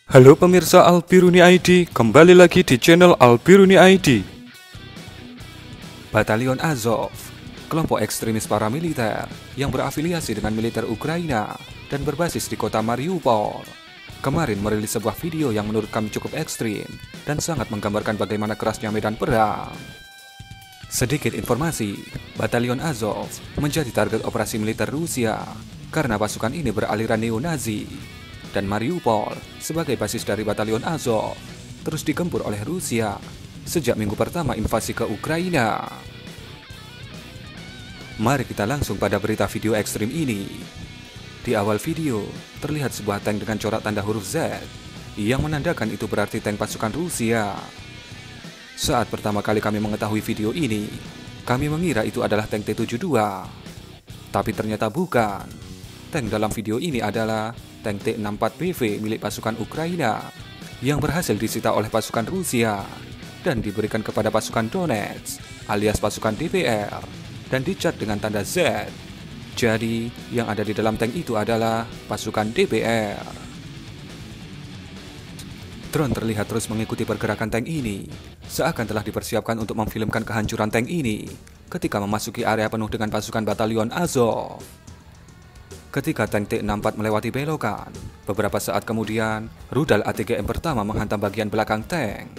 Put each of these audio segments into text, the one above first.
Halo pemirsa Albiruni ID, kembali lagi di channel Albiruni ID. Batalion Azov, kelompok ekstremis paramiliter yang berafiliasi dengan militer Ukraina dan berbasis di kota Mariupol, kemarin merilis sebuah video yang menurut kami cukup ekstrim dan sangat menggambarkan bagaimana kerasnya medan perang. Sedikit informasi, Batalion Azov menjadi target operasi militer Rusia karena pasukan ini beraliran neo-Nazi, dan Mariupol sebagai basis dari Batalion Azov terus digempur oleh Rusia sejak minggu pertama invasi ke Ukraina. Mari kita langsung pada berita video ekstrim ini. Di awal video terlihat sebuah tank dengan corak tanda huruf Z yang menandakan itu berarti tank pasukan Rusia. Saat pertama kali kami mengetahui video ini, kami mengira itu adalah tank T-72, tapi ternyata bukan. Tank dalam video ini adalah tank T-64BV milik pasukan Ukraina yang berhasil disita oleh pasukan Rusia dan diberikan kepada pasukan Donetsk alias pasukan DPR dan dicat dengan tanda Z. Jadi yang ada di dalam tank itu adalah pasukan DPR. Drone terlihat terus mengikuti pergerakan tank ini, seakan telah dipersiapkan untuk memfilmkan kehancuran tank ini ketika memasuki area penuh dengan pasukan Batalion Azov. Ketika tank T-64 melewati belokan, beberapa saat kemudian, rudal ATGM pertama menghantam bagian belakang tank.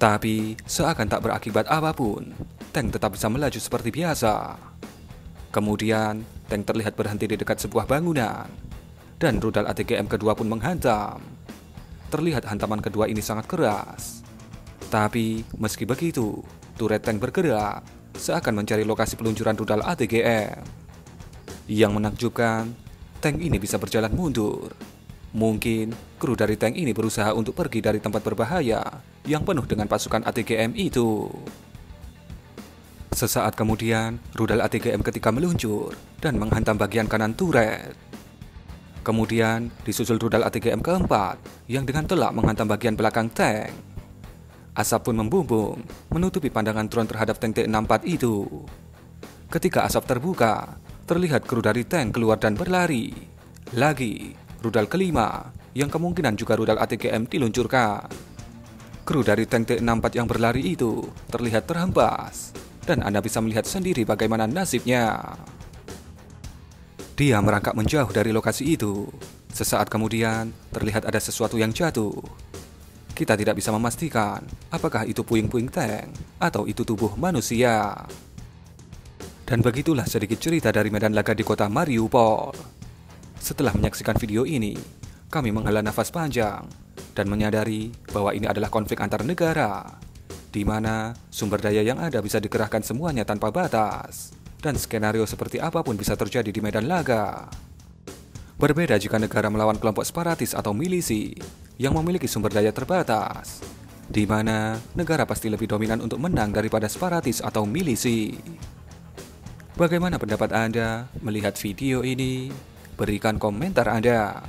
Tapi, seakan tak berakibat apapun, tank tetap bisa melaju seperti biasa. Kemudian, tank terlihat berhenti di dekat sebuah bangunan, dan rudal ATGM kedua pun menghantam. Terlihat hantaman kedua ini sangat keras. Tapi, meski begitu, turret tank bergerak, seakan mencari lokasi peluncuran rudal ATGM. Yang menakjubkan, tank ini bisa berjalan mundur. Mungkin kru dari tank ini berusaha untuk pergi dari tempat berbahaya yang penuh dengan pasukan ATGM itu. Sesaat kemudian, rudal ATGM ketika meluncur dan menghantam bagian kanan turret. Kemudian disusul rudal ATGM keempat yang dengan telak menghantam bagian belakang tank. Asap pun membumbung menutupi pandangan drone terhadap tank T-64 itu. Ketika asap terbuka, terlihat kru dari tank keluar dan berlari. Lagi, rudal kelima, yang kemungkinan juga rudal ATGM diluncurkan. Kru dari tank T-64 yang berlari itu terlihat terhempas, dan Anda bisa melihat sendiri bagaimana nasibnya. Dia merangkak menjauh dari lokasi itu. Sesaat kemudian, terlihat ada sesuatu yang jatuh. Kita tidak bisa memastikan apakah itu puing-puing tank atau itu tubuh manusia. Dan begitulah sedikit cerita dari medan laga di kota Mariupol. Setelah menyaksikan video ini, kami menghela nafas panjang dan menyadari bahwa ini adalah konflik antar negara, di mana sumber daya yang ada bisa dikerahkan semuanya tanpa batas, dan skenario seperti apapun bisa terjadi di medan laga. Berbeda jika negara melawan kelompok separatis atau milisi yang memiliki sumber daya terbatas, di mana negara pasti lebih dominan untuk menang daripada separatis atau milisi. Bagaimana pendapat Anda melihat video ini? Berikan komentar Anda.